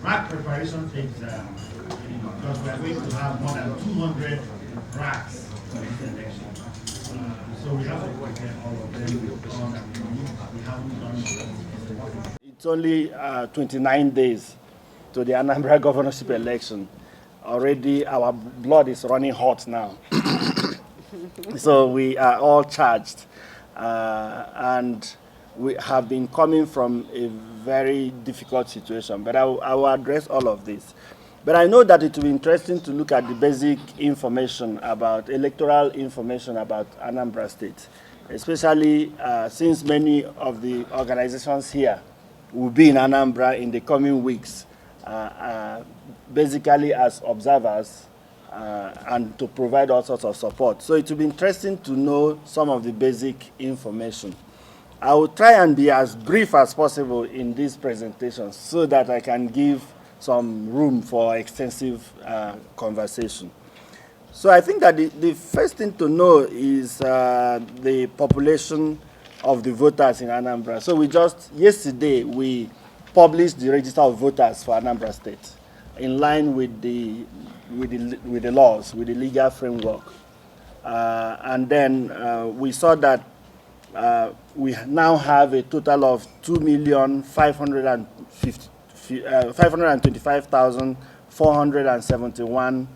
rack preparation takes, because we are going to have more than 200 racks for this election. So we have to prepare all of them. We haven't done it. It's only 29 days to the Anambra governorship election. Already our blood is running hot now. So we are all charged. And we have been coming from a very difficult situation. But I will address all of this. But I know that it will be interesting to look at the basic information about, electoral information about Anambra State, especially since many of the organizations here will be in Anambra in the coming weeks, basically as observers and to provide all sorts of support. So it will be interesting to know some of the basic information. I will try and be as brief as possible in this presentation so that I can give some room for extensive conversation. So I think that the first thing to know is the population of the voters in Anambra. So yesterday, we published the register of voters for Anambra State in line with the laws, with the legal framework. And then we saw that we now have a total of 525,471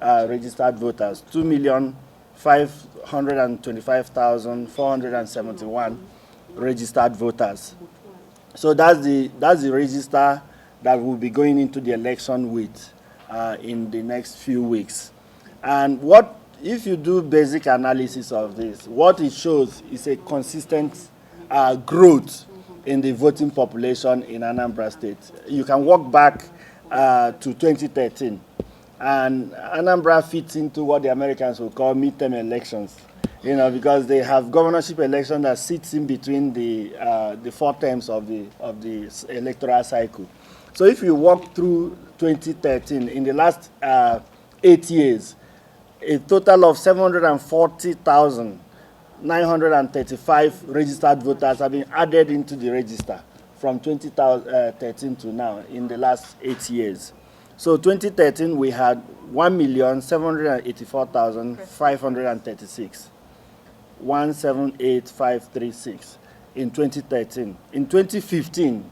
registered voters. 2,525,471 registered voters. So that's the register that we'll be going into the election with in the next few weeks. And if you do basic analysis of this, what it shows is a consistent growth in the voting population in Anambra State. You can walk back to 2013, and Anambra fits into what the Americans will call midterm elections, because they have governorship election that sits in between the 4 terms of the electoral cycle. So if you walk through 2013, in the last 8 years, a total of 740,935 registered voters have been added into the register from 2013 to now in the last 8 years. So 2013, we had 1,784,536, 178,536 in 2013. In 2015,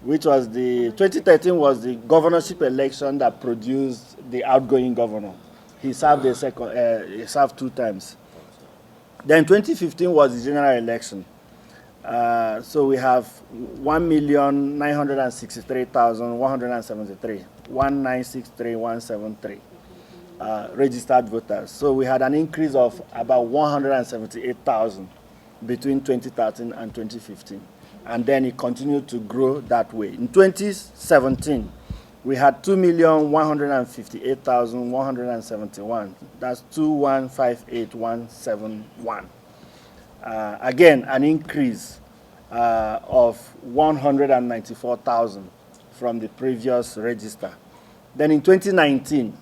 2013 was the governorship election that produced the outgoing governor. He served he served 2 times. Then 2015 was the general election. So we have 1,963,173, 1,963,173 registered voters. So we had an increase of about 178,000 between 2013 and 2015. And then it continued to grow that way. In 2017, we had 2,158,171. That's 2,158,171. Again, an increase of 194,000 from the previous register. Then in 2019,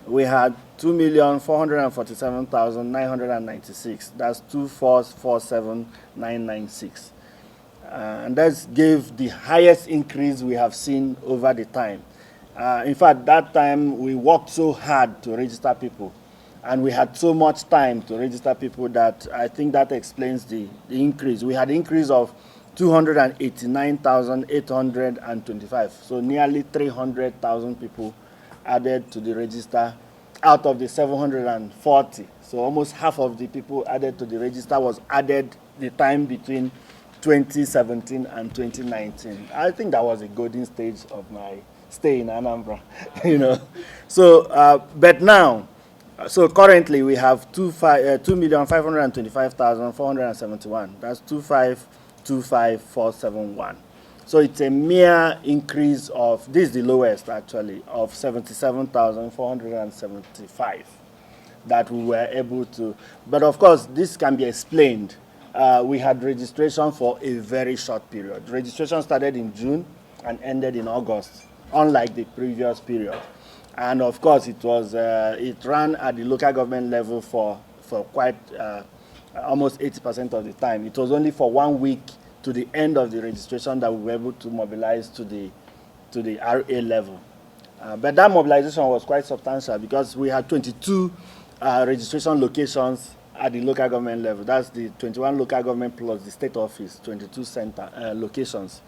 we had 2,447,996. That's 2,447,996. And that gave the highest increase we have seen over the time. In fact, that time we worked so hard to register people, and we had so much time to register people that I think that explains the increase. We had an increase of 289,825, so nearly 300,000 people added to the register out of the 740. So almost half of the people added to the register was added the time between 2017 and 2019. I think that was a golden stage of my stay in Anambra, So, but now, so currently we have 2,525,471. That's 2,525,471. So it's a mere increase of, this is the lowest actually, of 77,475 that we were able to. But of course, this can be explained. We had registration for a very short period. Registration started in June and ended in August, unlike the previous period. And of course, it ran at the local government level for quite almost 80% of the time. It was only for 1 week to the end of the registration that we were able to mobilize to to the RA level. But that mobilization was quite substantial because we had 22 registration locations at the local government level. That's the 21 local government plus the state office, 22 center locations.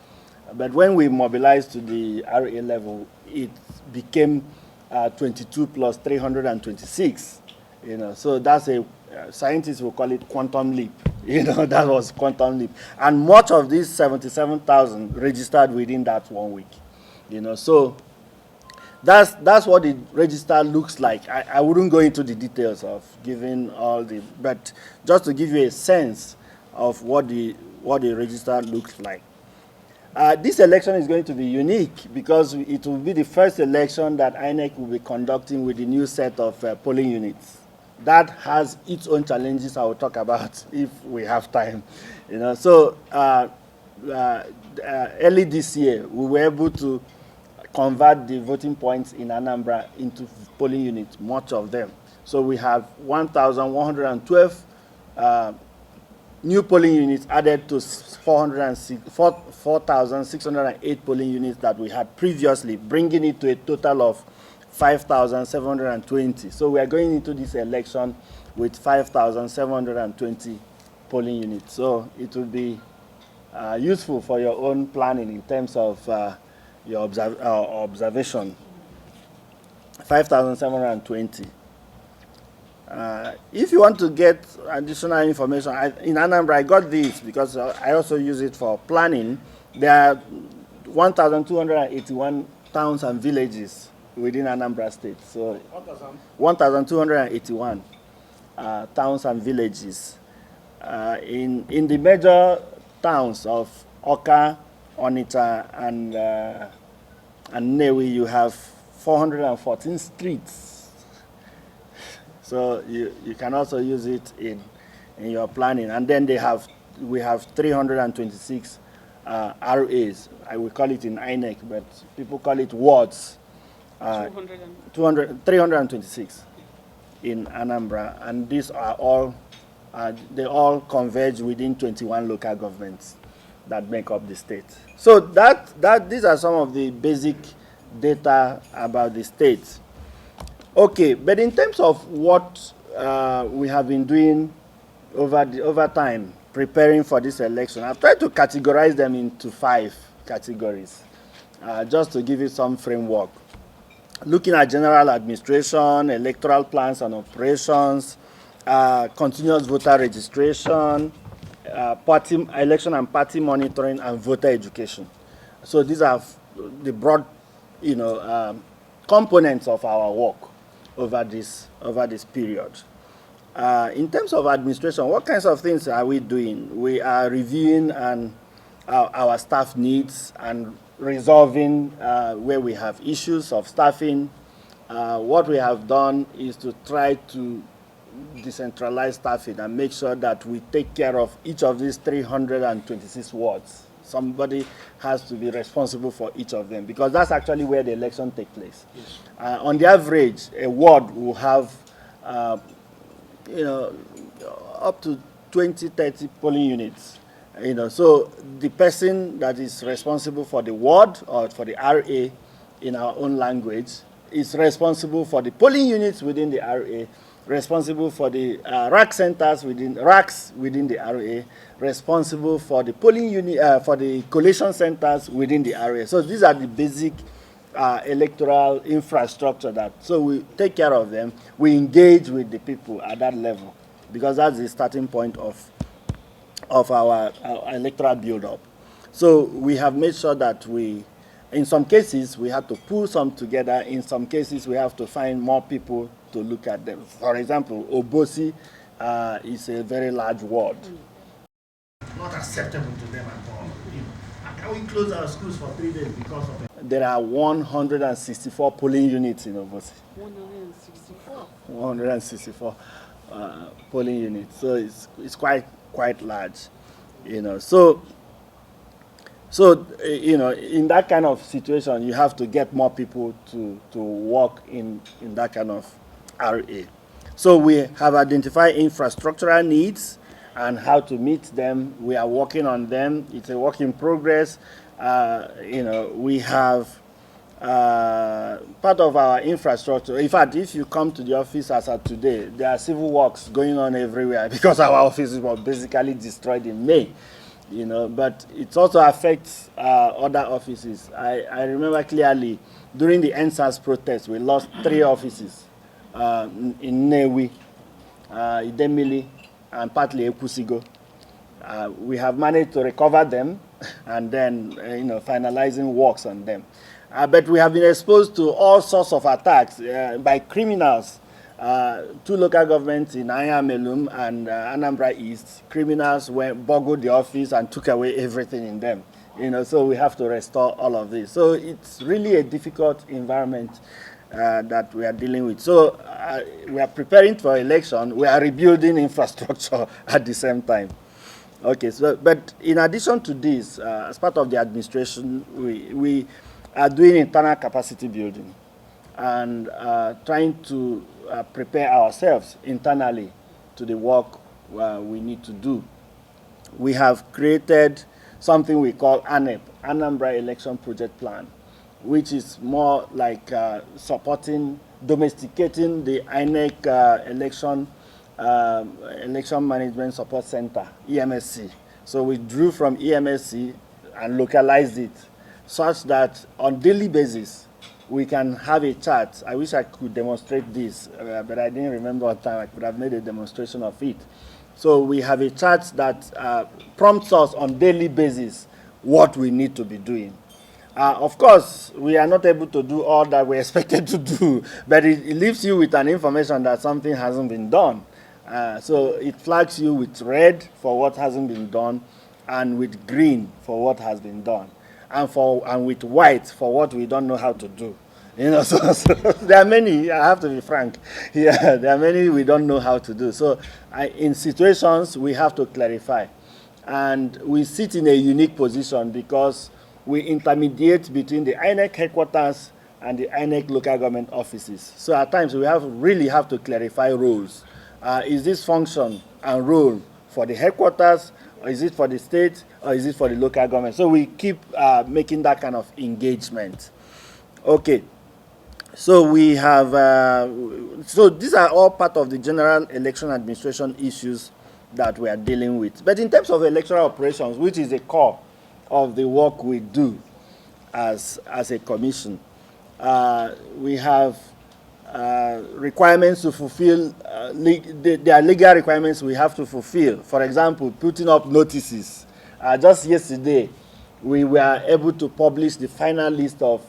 But when we mobilized to the RA level, it became 22 plus 326. So that's a scientists will call it quantum leap. That was quantum leap, and much of these 77,000 registered within that 1 week. So that's what the register looks like. I wouldn't go into the details of giving all the, but just to give you a sense of what the register looks like. This election is going to be unique because it will be the first election that INEC will be conducting with the new set of polling units. That has its own challenges I will talk about if we have time. So early this year, we were able to convert the voting points in Anambra into polling units, much of them. So we have 1,112 new polling units added to 4,608 polling units that we had previously, bringing it to a total of 5,720. So we are going into this election with 5,720 polling units. So it will be useful for your own planning in terms of your observation. 5,720. If you want to get additional information, in Anambra, I got this because I also use it for planning. There are 1,281 towns and villages within Anambra State. So 1,281 towns and villages. In the major towns of Oka, Onitsha, and Nnewi, you have 414 streets. So you can also use it in your planning. And then we have 326 RAs. I will call it in INEC, but people call it wards. 326 in Anambra, and these are all they all converge within 21 local governments that make up the state. So these are some of the basic data about the state. Okay, but in terms of what we have been doing over time preparing for this election, I've tried to categorize them into 5 categories, just to give you some framework. Looking at general administration, electoral plans and operations, continuous voter registration, party election and party monitoring, and voter education. So these are the broad, components of our work over this period. In terms of administration, what kinds of things are we doing? We are reviewing our staff needs and resolving where we have issues of staffing. What we have done is to try to decentralize staffing and make sure that we take care of each of these 326 wards. Somebody has to be responsible for each of them because that's actually where the election takes place. Yes. On the average, a ward will have up to 20, 30 polling units. So the person that is responsible for the ward or for the RA in our own language is responsible for the polling units within the RA, responsible for the rack centers racks within the RA, responsible for the polling unit, for the collation centers within the RA. So these are the basic electoral infrastructure so we take care of them. We engage with the people at that level because that's the starting point of our electoral build-up. So we have made sure that in some cases, we have to pull some together. In some cases, we have to find more people to look at them. For example, Obosi is a very large ward. Not acceptable to them at all. Can we close our schools for 3 days because of it? There are 164 polling units in Obosi. 164? 164 polling units. So it's quite large, So in that kind of situation, you have to get more people to work in that kind of RA. So we have identified infrastructural needs and how to meet them. We are working on them. It's a work in progress. We have part of our infrastructure. In fact, if you come to the office as of today, there are civil works going on everywhere because our offices were basically destroyed in May. But it also affects other offices. I remember clearly during the NSAS protest, we lost 3 offices in Newi, Idemili, and partly Ekusigo. We have managed to recover them and then, finalizing works on them. But we have been exposed to all sorts of attacks by criminals. 2 local governments in Ayamelum and Anambra East, criminals boggled the office and took away everything in them. So we have to restore all of this. So it's really a difficult environment that we are dealing with. So we are preparing for election. We are rebuilding infrastructure at the same time. Okay, but in addition to this, as part of the administration, we are doing internal capacity building and trying to prepare ourselves internally to the work we need to do. We have created something we call ANEP, Anambra Election Project Plan, which is more like supporting, domesticating the INEC Election Management Support Center, EMSC. So we drew from EMSC and localized it such that on daily basis, we can have a chart. I wish I could demonstrate this, but I didn't remember what time I could have made a demonstration of it. So we have a chart that prompts us on daily basis what we need to be doing. Of course, we are not able to do all that we're expected to do, but it leaves you with an information that something hasn't been done. So it flags you with red for what hasn't been done and with green for what has been done. And with white for what we don't know how to do. So there are many, I have to be frank. Yeah, there are many we don't know how to do. So in situations, we have to clarify. And we sit in a unique position because we intermediate between the INEC headquarters and the INEC local government offices. So at times, we really have to clarify roles. Is this function and role for the headquarters, or is it for the state, or is it for the local government? So we keep making that kind of engagement. Okay, so we have, so these are all part of the general election administration issues that we are dealing with. But in terms of electoral operations, which is the core of the work we do as a commission, we have requirements to fulfill, there are legal requirements we have to fulfill. For example, putting up notices. Just yesterday, we were able to publish the final list of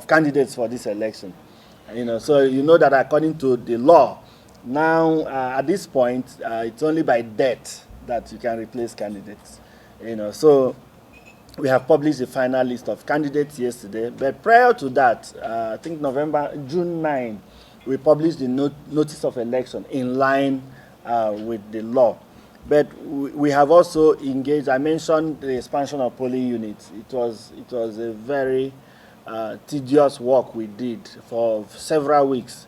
candidates for this election. So that according to the law, now at this point, it's only by death that you can replace candidates. So we have published the final list of candidates yesterday. But prior to that, I think June 9, we published the notice of election in line with the law. But we have also engaged, I mentioned the expansion of polling units. It was a very tedious work we did for several weeks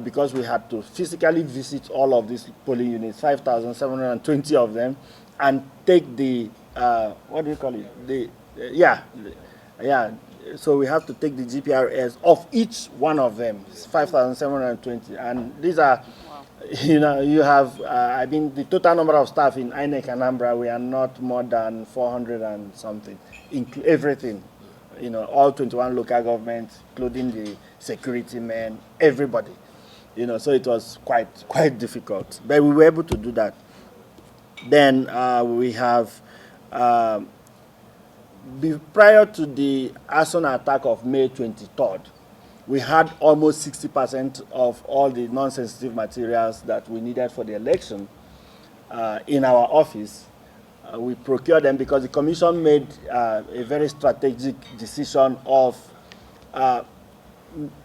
because we had to physically visit all of these polling units, 5,720 of them, and take the, what do you call it? So we have to take the GPRS of each one of them, 5,720. And these are, you have, the total number of staff in INEC Anambra, we are not more than 400 and something, everything, all 21 local governments, including the security men, everybody. So it was quite difficult. But we were able to do that. Then we have, prior to the arson attack of May 23rd, we had almost 60% of all the non-sensitive materials that we needed for the election in our office. We procured them because the commission made a very strategic decision of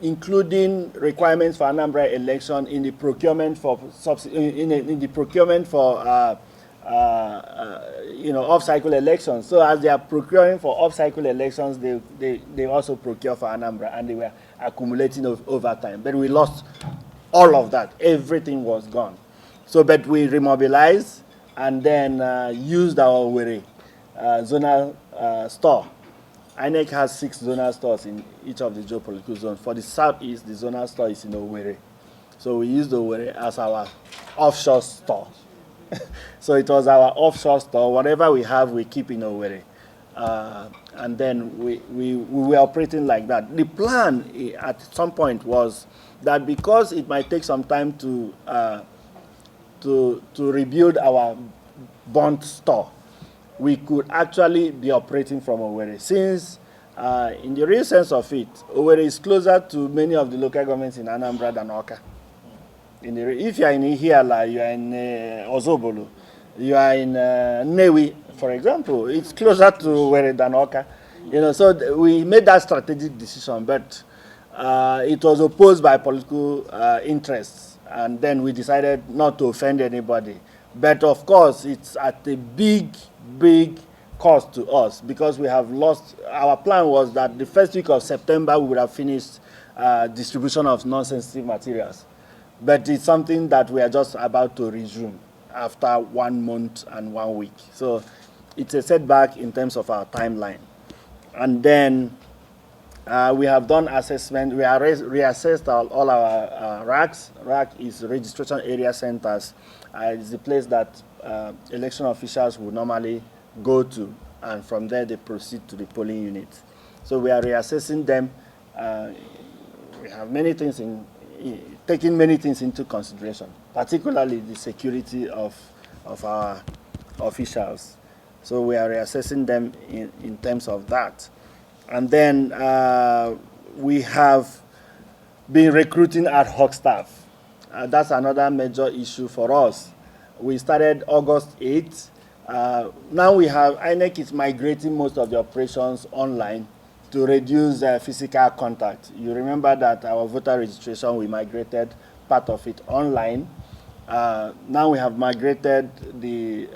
including requirements for Anambra election in the procurement for off-cycle elections. So as they are procuring for off-cycle elections, they also procure for Anambra, and they were accumulating over time. But we lost all of that. Everything was gone. So, but we remobilized and then used our zonal store INEC has 6 zonal stores in each of the geopolitical zones. For the southeast, the zonal store is in Owerri. So we used Owerri as our offshore store. So it was our offshore store. Whatever we have, we keep in Owerri. And then we were operating like that. The plan at some point was that because it might take some time to rebuild our bond store, we could actually be operating from Owerri. Since, in the real sense of it, Owerri is closer to many of the local governments in Anambra than Oka. If you are in Ihiala, you are in Ozobolo, you are in Newi, for example, it's closer to Owerri than Oka. So we made that strategic decision, but it was opposed by political interests, and then we decided not to offend anybody. But of course, it's at a big cost to us because we have lost. Our plan was that the first week of September we would have finished distribution of non-sensitive materials. But it's something that we are just about to resume after 1 month and 1 week. So it's a setback in terms of our timeline. And then we have done assessment. We have reassessed all our RACs. RAC is registration area centers. It's the place that election officials would normally go to, and from there they proceed to the polling units. So we are reassessing them. We have many things taking many things into consideration, particularly the security of our officials. So we are reassessing them in terms of that. And then we have been recruiting ad hoc staff. That's another major issue for us. We started August 8th. Now we have, INEC is migrating most of the operations online to reduce physical contact. You remember that our voter registration, we migrated part of it online. Now we have migrated the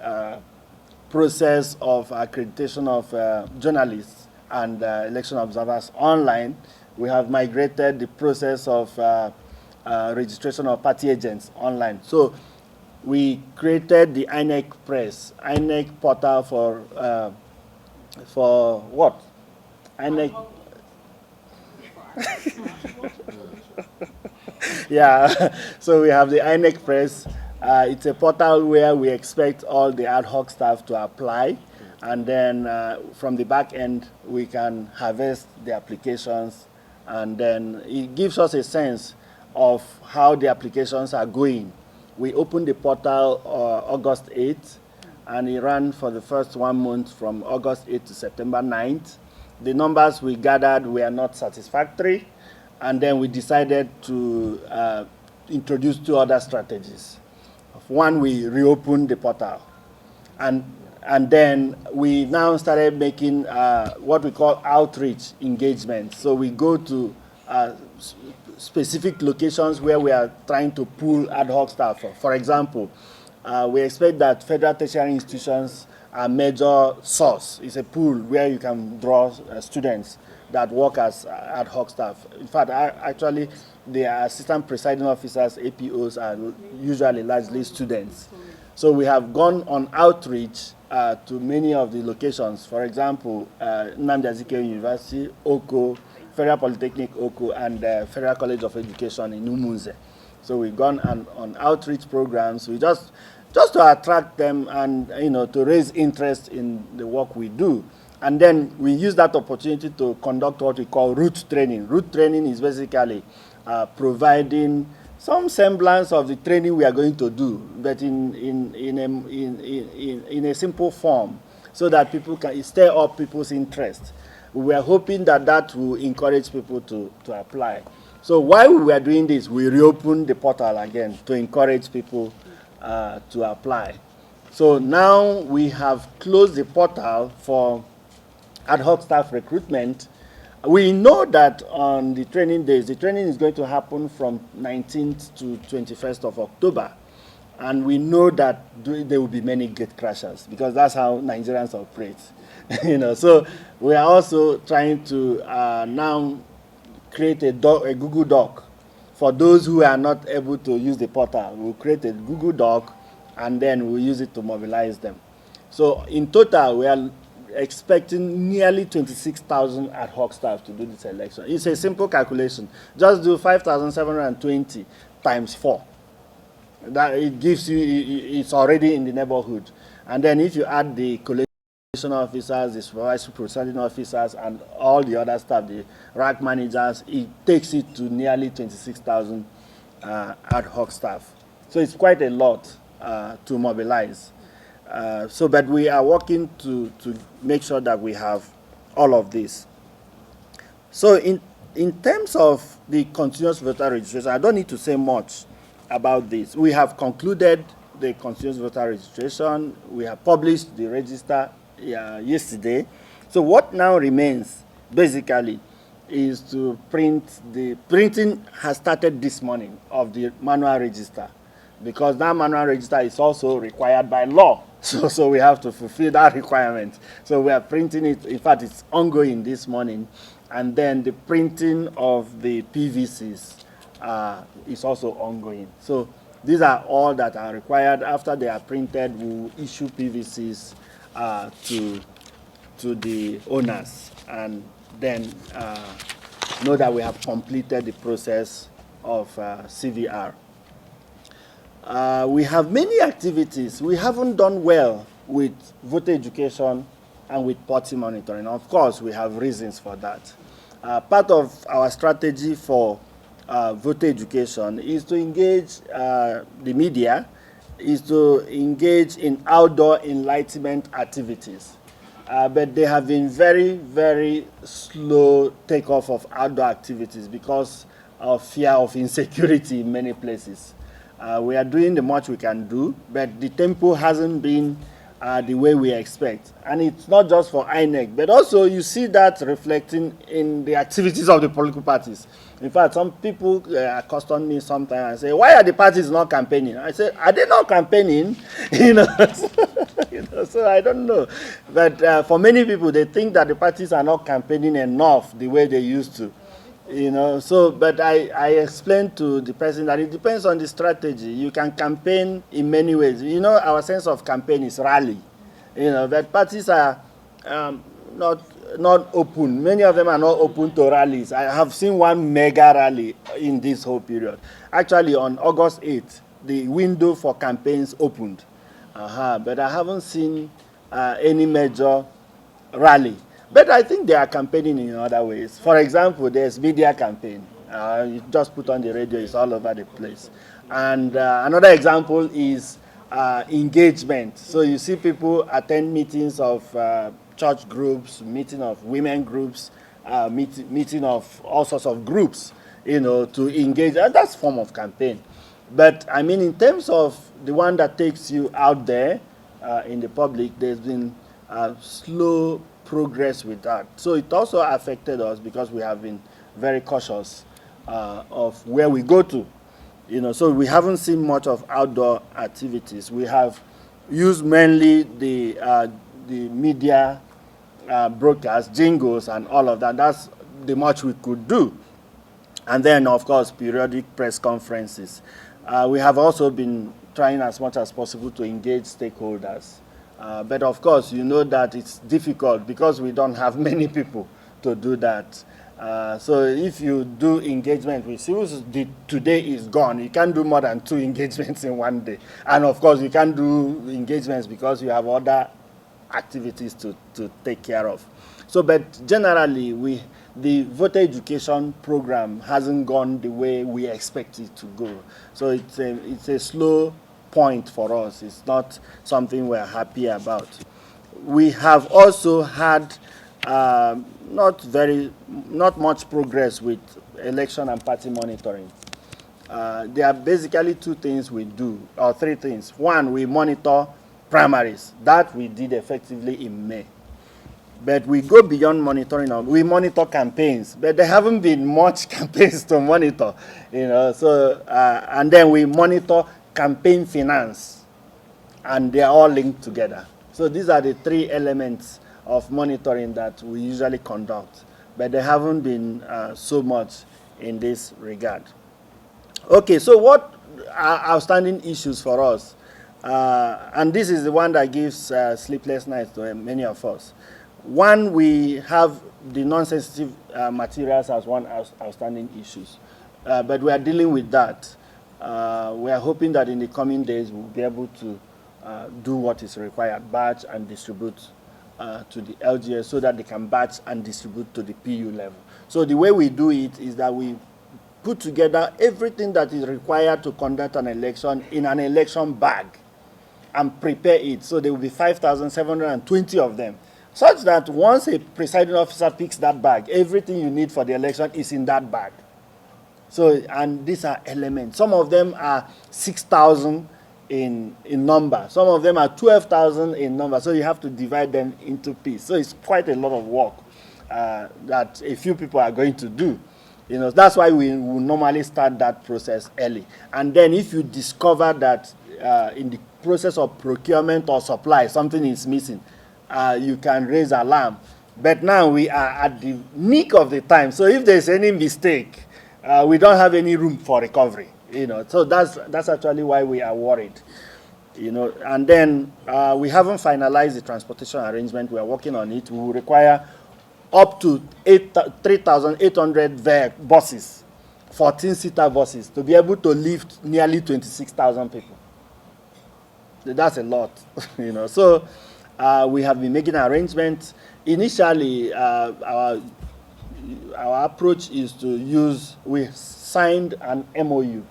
process of accreditation of journalists and election observers online. We have migrated the process of registration of party agents online. So we created the INEC Press, INEC portal for what? INEC. Yeah, so we have the INEC Press. It's a portal where we expect all the ad hoc staff to apply, and then from the back end we can harvest the applications, and then it gives us a sense of how the applications are going. We opened the portal August 8th, and it ran for the first 1 month from August 8th to September 9th. The numbers we gathered were not satisfactory, and then we decided to introduce 2 other strategies. One, we reopened the portal, and then we now started making what we call outreach engagement. So we go to specific locations where we are trying to pull ad hoc staff. For example, we expect that federal tertiary institutions are major source. It's a pool where you can draw students that work as ad hoc staff. In fact, actually, the assistant presiding officers, APOs, are usually largely students. So we have gone on outreach to many of the locations. For example, Nnamdi Azikiwe University, Oko, Federal Polytechnic Oko, and Federal College of Education in Umunze. So we've gone on outreach programs. We just to attract them and to raise interest in the work we do. And then we use that opportunity to conduct what we call route training. Route training is basically providing some semblance of the training we are going to do, but in a simple form, so that people can stir up people's interest. We are hoping that will encourage people to apply. So while we were doing this, we reopened the portal again to encourage people to apply. So now we have closed the portal for ad hoc staff recruitment. We know that on the training days, the training is going to happen from 19th to 21st of October. And we know that there will be many gate crashers because that's how Nigerians operate. So we are also trying to now create a Google Doc. For those who are not able to use the portal, we'll create a Google Doc and then we'll use it to mobilize them. So in total, we are expecting nearly 26,000 ad hoc staff to do this election. It's a simple calculation. Just do 5,720 times 4. That it gives you, it's already in the neighborhood. And then if you add the collation officers, the supervisory presiding officers, and all the other staff, the rack managers, it takes it to nearly 26,000 ad hoc staff. So it's quite a lot to mobilize. But we are working to make sure that we have all of this. So in terms of the continuous voter registration, I don't need to say much about this. We have concluded the continuous voter registration. We have published the register yesterday. So what now remains basically is to print. The printing has started this morning of the manual register, because that manual register is also required by law. So we have to fulfill that requirement. So we are printing it. In fact, it's ongoing this morning. And then the printing of the PVCs is also ongoing. So these are all that are required. After they are printed, we will issue PVCs to the owners, and then know that we have completed the process of CVR. We have many activities. We haven't done well with voter education and with party monitoring. Of course, we have reasons for that. Part of our strategy for voter education is to engage the media, is to engage in outdoor enlightenment activities. But they have been very, very slow takeoff of outdoor activities because of fear of insecurity in many places. We are doing the much we can do, but the tempo hasn't been the way we expect. And it's not just for INEC, but also you see that reflecting in the activities of the political parties. In fact, some people accustom me sometimes and say, why are the parties not campaigning? I say, are they not campaigning? So I don't know. But for many people, they think that the parties are not campaigning enough the way they used to. But I explained to the person that it depends on the strategy. You can campaign in many ways. Our sense of campaign is rally. But parties are not open. Many of them are not open to rallies. I have seen one mega rally in this whole period. Actually, on August 8th, the window for campaigns opened. But I haven't seen any major rally. But I think they are campaigning in other ways. For example, there's media campaign. You just put on the radio, it's all over the place. And another example is engagement. So you see people attend meetings of church groups, meeting of women groups, meeting of all sorts of groups, to engage. And that's a form of campaign. But I mean, in terms of the one that takes you out there in the public, there's been slow progress with that. So it also affected us because we have been very cautious of where we go to. So we haven't seen much of outdoor activities. We have used mainly the media broadcasts, jingles, and all of that. That's the much we could do. And then, of course, periodic press conferences. We have also been trying as much as possible to engage stakeholders. But of course, you know that it's difficult because we don't have many people to do that. So if you do engagement with civil, today is gone. You can't do more than 2 engagements in one day. And of course, you can't do engagements because you have other activities to take care of. So, but generally, the voter education program hasn't gone the way we expect it to go. So it's a slow point for us. It's not something we're happy about. We have also had not much progress with election and party monitoring. There are basically 2 things we do, or 3 things. One, we monitor primaries. That we did effectively in May. But we go beyond monitoring. We monitor campaigns, but there haven't been much campaigns to monitor. So and then we monitor campaign finance, and they are all linked together. So these are the 3 elements of monitoring that we usually conduct, but there haven't been so much in this regard. Okay, so what are outstanding issues for us? And this is the one that gives sleepless nights to many of us. One, we have the non-sensitive materials as one outstanding issues. But we are dealing with that. We are hoping that in the coming days we'll be able to do what is required, batch and distribute to the LGS so that they can batch and distribute to the PU level. So the way we do it is that we put together everything that is required to conduct an election in an election bag and prepare it. So there will be 5,720 of them, such that once a presiding officer picks that bag, everything you need for the election is in that bag. So, and these are elements. Some of them are 6,000 in number. Some of them are 12,000 in number. So you have to divide them into pieces. So it's quite a lot of work that a few people are going to do. You know, that's why we will normally start that process early. And then if you discover that in the process of procurement or supply, something is missing, you can raise alarm. But now we are at the nick of the time. So if there's any mistake, we don't have any room for recovery. You know, so that's actually why we are worried. You know, and then we haven't finalized the transportation arrangement. We are working on it. We will require up to 3,800 buses, 14-seater buses, to be able to lift nearly 26,000 people. That's a lot, you know. So we have been making arrangements. Initially, our approach is to use, we signed an MOU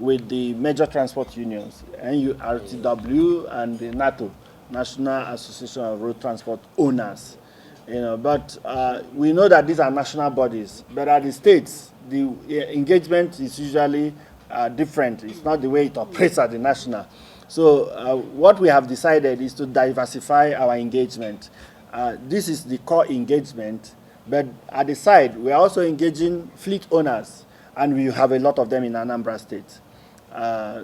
with the major transport unions, NURTW and the NATO, National Association of Road Transport Owners. You know, but we know that these are national bodies, but at the states, the engagement is usually different. It's not the way it operates at the national. So what we have decided is to diversify our engagement. This is the core engagement, but at the side, we are also engaging fleet owners, and we have a lot of them in Anambra State.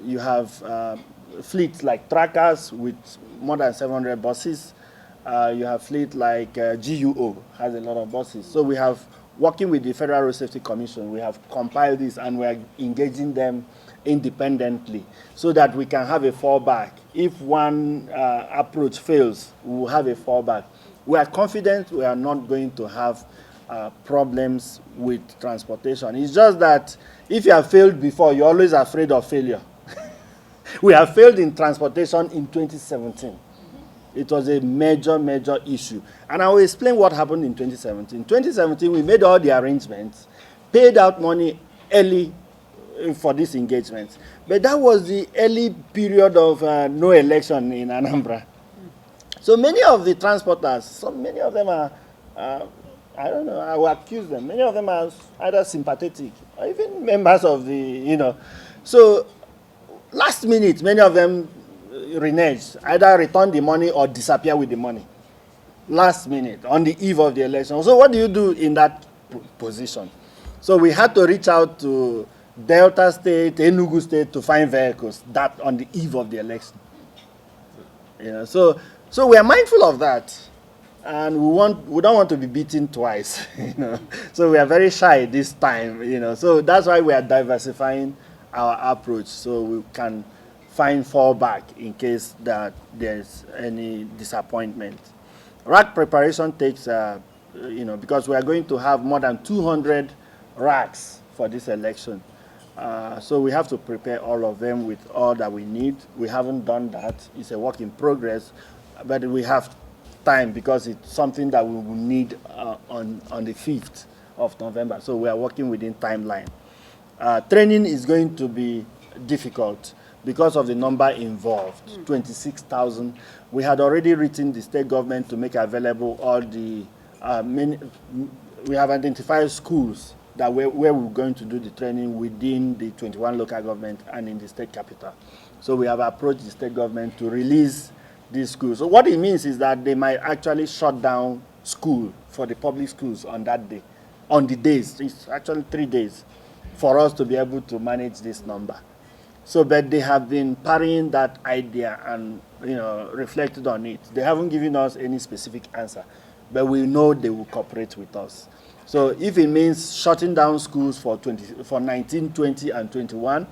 You have fleets like trackers with more than 700 buses. You have fleet like GUO has a lot of buses. So we have, working with the Federal Road Safety Commission, we have compiled this and we are engaging them independently so that we can have a fallback. If one approach fails, we will have a fallback. We are confident we are not going to have problems with transportation. It's just that if you have failed before, you're always afraid of failure. We have failed in transportation in 2017. It was a major, major issue. And I will explain what happened in 2017. In 2017, we made all the arrangements, paid out money early for this engagement. But that was the early period of no election in Anambra. So many of the transporters, many of them are, I don't know, I will accuse them. Many of them are either sympathetic or even members of the, you know. So last minute, many of them renege, either return the money or disappear with the money. Last minute, on the eve of the election. So what do you do in that position? So we had to reach out to Delta State, Enugu State to find vehicles that on the eve of the election. You know, so we are mindful of that. And we don't want to be beaten twice, you know. So we are very shy this time, you know. So that's why we are diversifying our approach so we can find fallback in case that there's any disappointment. Rack preparation takes, you know, because we are going to have more than 200 racks for this election. So we have to prepare all of them with all that we need. We haven't done that. It's a work in progress, but we have time because it's something that we will need on the 5th of November. So we are working within timeline. Training is going to be difficult because of the number involved, 26,000. We had already written the state government to make available all the, we have identified schools that where we're going to do the training within the 21 local government and in the state capital. So we have approached the state government to release these schools. So what it means is that they might actually shut down school for the public schools on that day, on the days. It's actually 3 days for us to be able to manage this number. So, but they have been parrying that idea and, you know, reflected on it. They haven't given us any specific answer, but we know they will cooperate with us. So if it means shutting down schools for 19, 20, and 21,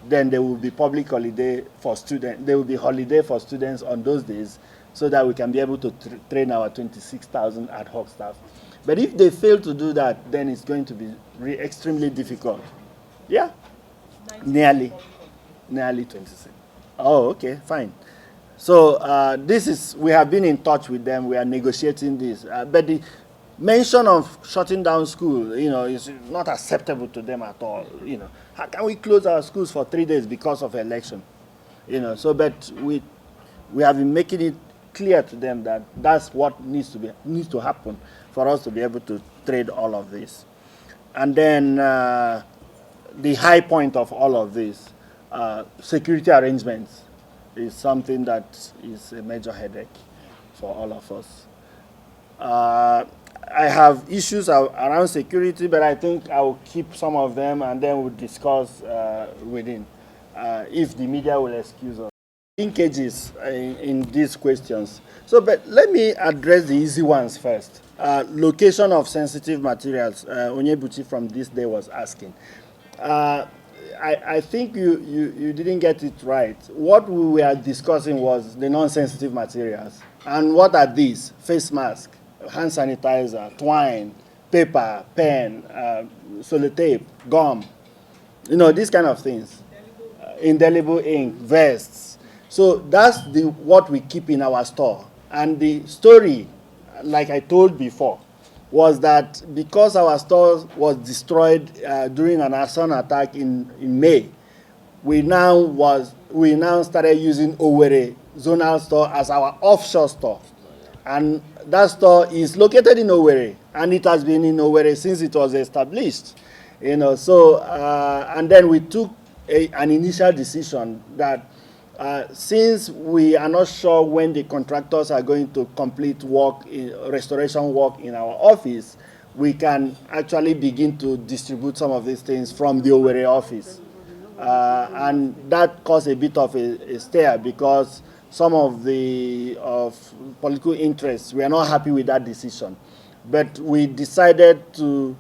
then there will be public holiday for students. There will be holiday for students on those days, so that we can be able to train our 26,000 ad hoc staff. But if they fail to do that, then it's going to be extremely difficult. Yeah, nearly 26. Oh, okay, fine. So we have been in touch with them. We are negotiating this. But the mention of shutting down school, is not acceptable to them at all. How can we close our schools for 3 days because of election? But we have been making it clear to them that that's what needs to happen for us to be able to trade all of this. And then the high point of all of this, security arrangements, is something that is a major headache for all of us. I have issues around security, but I think I will keep some of them and then we'll discuss within, if the media will excuse us. Linkages in these questions. But let me address the easy ones first. Location of sensitive materials. Onyebuchi from this day was asking. I think you didn't get it right. What we were discussing was the non-sensitive materials. And what are these? Face mask, hand sanitizer, twine, paper, pen, sellotape, gum, these kind of things. Indelible ink, vests. So that's what we keep in our store. And the story, like I told before, was that because our store was destroyed during an arson attack in May, we now started using Owerri zonal store as our offshore store. And that store is located in Owerri, and it has been in Owerri since it was established. And then we took an initial decision that since we are not sure when the contractors are going to complete restoration work in our office, we can actually begin to distribute some of these things from the Owerri office. And that caused a bit of a stir because some of the political interests were not happy with that decision. But we decided to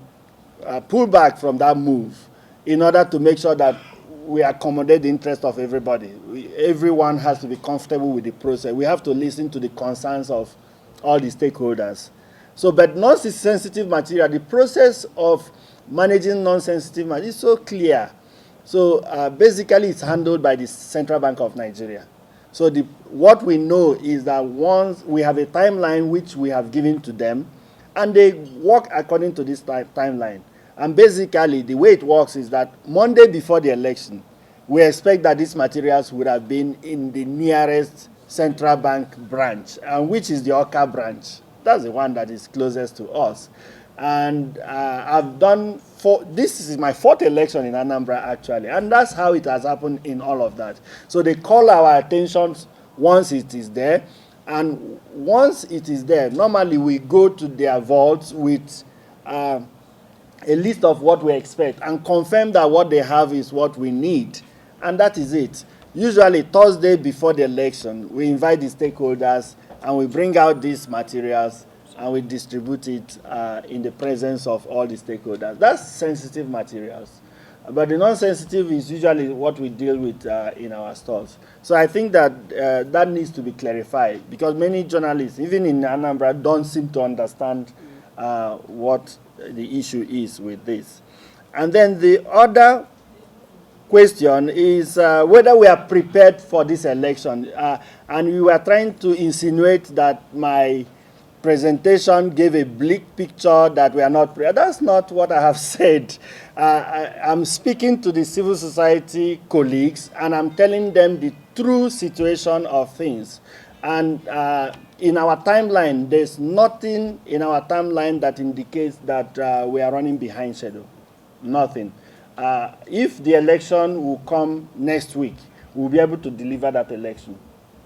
pull back from that move in order to make sure that we accommodate the interest of everybody. Everyone has to be comfortable with the process. We have to listen to the concerns of all the stakeholders. But non-sensitive material, the process of managing non-sensitive material is so clear. Basically, it's handled by the Central Bank of Nigeria. What we know is that once we have a timeline which we have given to them, and they work according to this timeline. And basically, the way it works is that Monday before the election, we expect that these materials would have been in the nearest central bank branch, which is the Oka branch. That's the one that is closest to us. And this is my 4th election in Anambra, actually. And that's how it has happened in all of that. So they call our attention once it is there. And once it is there, normally we go to their vaults with a list of what we expect and confirm that what they have is what we need. And that is it. Usually Thursday before the election, we invite the stakeholders and we bring out these materials and we distribute it in the presence of all the stakeholders. That's sensitive materials. But the non-sensitive is usually what we deal with in our stores. So I think that that needs to be clarified because many journalists, even in Anambra, don't seem to understand what the issue is with this. And then the other question is whether we are prepared for this election. And we were trying to insinuate that my presentation gave a bleak picture that we are not prepared. That's not what I have said. I'm speaking to the civil society colleagues and I'm telling them the true situation of things. And in our timeline, there's nothing in our timeline that indicates that we are running behind schedule. Nothing. If the election will come next week, we'll be able to deliver that election.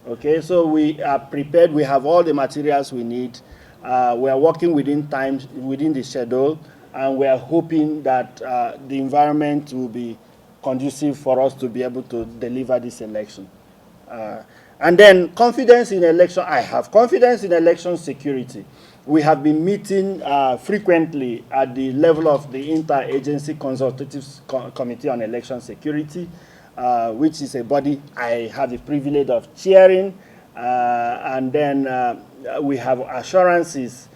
Okay, so we are prepared. We have all the materials we need. We are working within time, within the schedule, and we are hoping that the environment will be conducive for us to be able to deliver this election. And then confidence in election. I have confidence in election security. We have been meeting frequently at the level of the Interagency Consultative Committee on Election Security. which is a body I have the privilege of chairing. And then we have assurances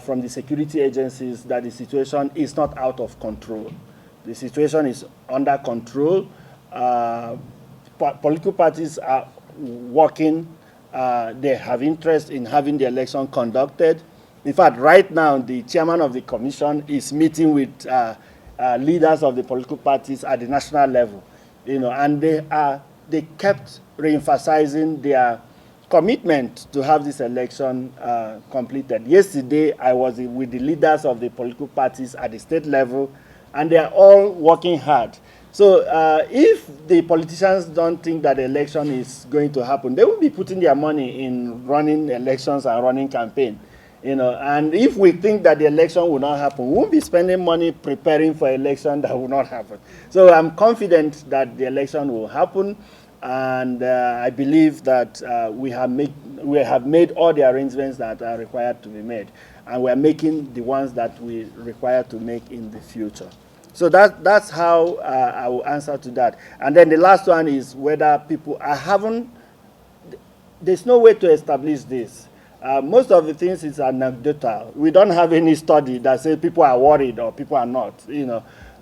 from the security agencies that the situation is not out of control. The situation is under control. Political parties are working. They have interest in having the election conducted. In fact, right now, the chairman of the commission is meeting with leaders of the political parties at the national level, and they kept re-emphasizing their commitment to have this election completed. Yesterday, I was with the leaders of the political parties at the state level, and they are all working hard. So if the politicians don't think that the election is going to happen, they will be putting their money in running elections and running campaign. And if we think that the election will not happen, we won't be spending money preparing for an election that will not happen. So I'm confident that the election will happen, and I believe that we have made all the arrangements that are required to be made, and we are making the ones that we require to make in the future. So that's how I will answer to that. And then the last one is whether people there's no way to establish this. Most of the things is anecdotal. We don't have any study that says people are worried or people are not,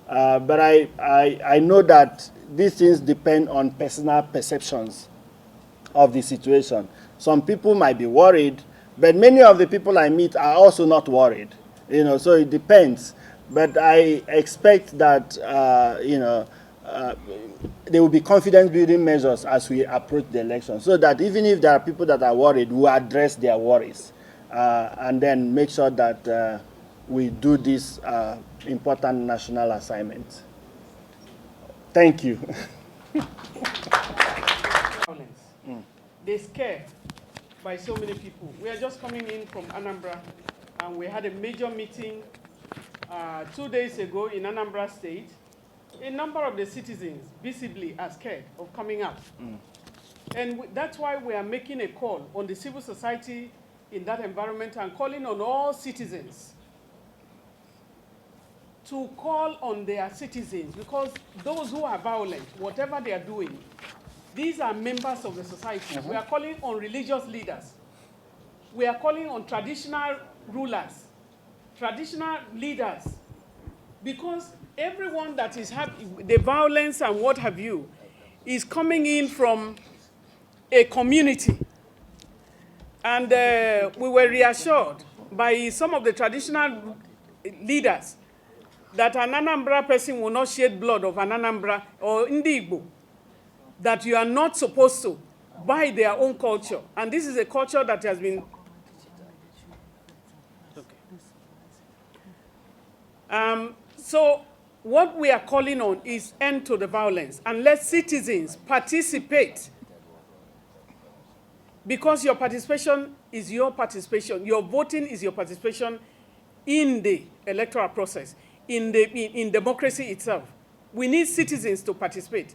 But I know that these things depend on personal perceptions of the situation. Some people might be worried, but many of the people I meet are also not worried, so it depends. But I expect that, there will be confidence-building measures as we approach the election, so that even if there are people that are worried, we'll address their worries and then make sure that we do this important national assignment. Thank you. They're scared by so many people. We are just coming in from Anambra, and we had a major meeting 2 days ago in Anambra State. A number of the citizens visibly are scared of coming out. And that's why we are making a call on the civil society in that environment and calling on all citizens to call on their citizens, because those who are violent, whatever they are doing, these are members of the society. We are calling on religious leaders. We are calling on traditional rulers, traditional leaders, because everyone that is having the violence and what have you is coming in from a community. And we were reassured by some of the traditional leaders that an Anambra person will not shed blood of an Anambra or Igbo, that you are not supposed to by their own culture. And this is a culture that has been... So what we are calling on is end to the violence, and let citizens participate, because your participation is your participation. Your voting is your participation in the electoral process, in democracy itself. We need citizens to participate.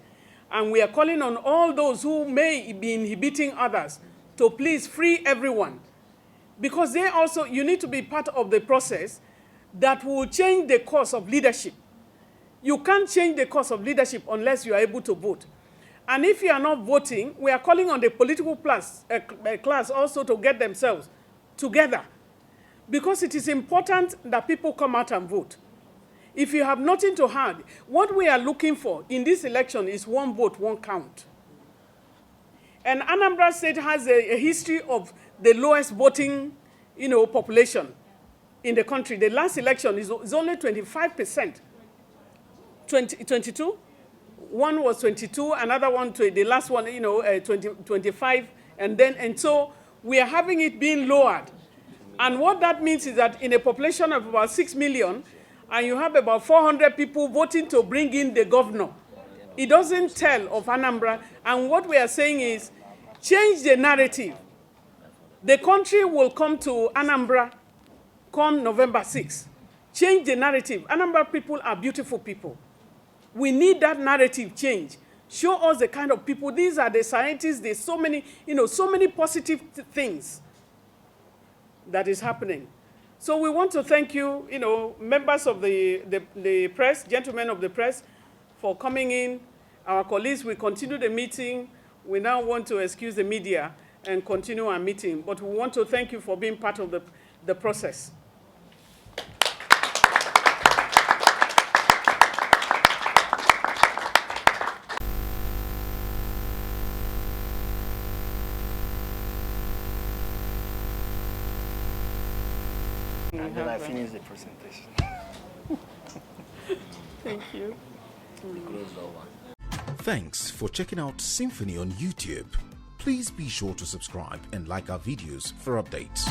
And we are calling on all those who may be inhibiting others to please free everyone, because they also, you need to be part of the process that will change the course of leadership. You can't change the course of leadership unless you are able to vote. And if you are not voting, we are calling on the political class also to get themselves together, because it is important that people come out and vote. If you have nothing to hide, what we are looking for in this election is one vote, one count. And Anambra State has a history of the lowest voting, population in the country. The last election is only 25%. 22? One was 22, another one, the last one, 25. And so we are having it being lowered. And what that means is that in a population of about 6 million, and you have about 400 people voting to bring in the governor, it doesn't tell of Anambra. And what we are saying is, change the narrative. The country will come to Anambra come November 6th. Change the narrative. Anambra people are beautiful people. We need that narrative change. Show us the kind of people. These are the scientists. There's so many, so many positive things that is happening. So we want to thank you, members of the press, gentlemen of the press, for coming in Our colleagues will continue the meeting. We now want to excuse the media and continue our meeting. But we want to thank you for being part of the process. And then I finish the presentation. Thank you. Thanks for checking out SYMFONI on YouTube. Please be sure to subscribe and like our videos for updates.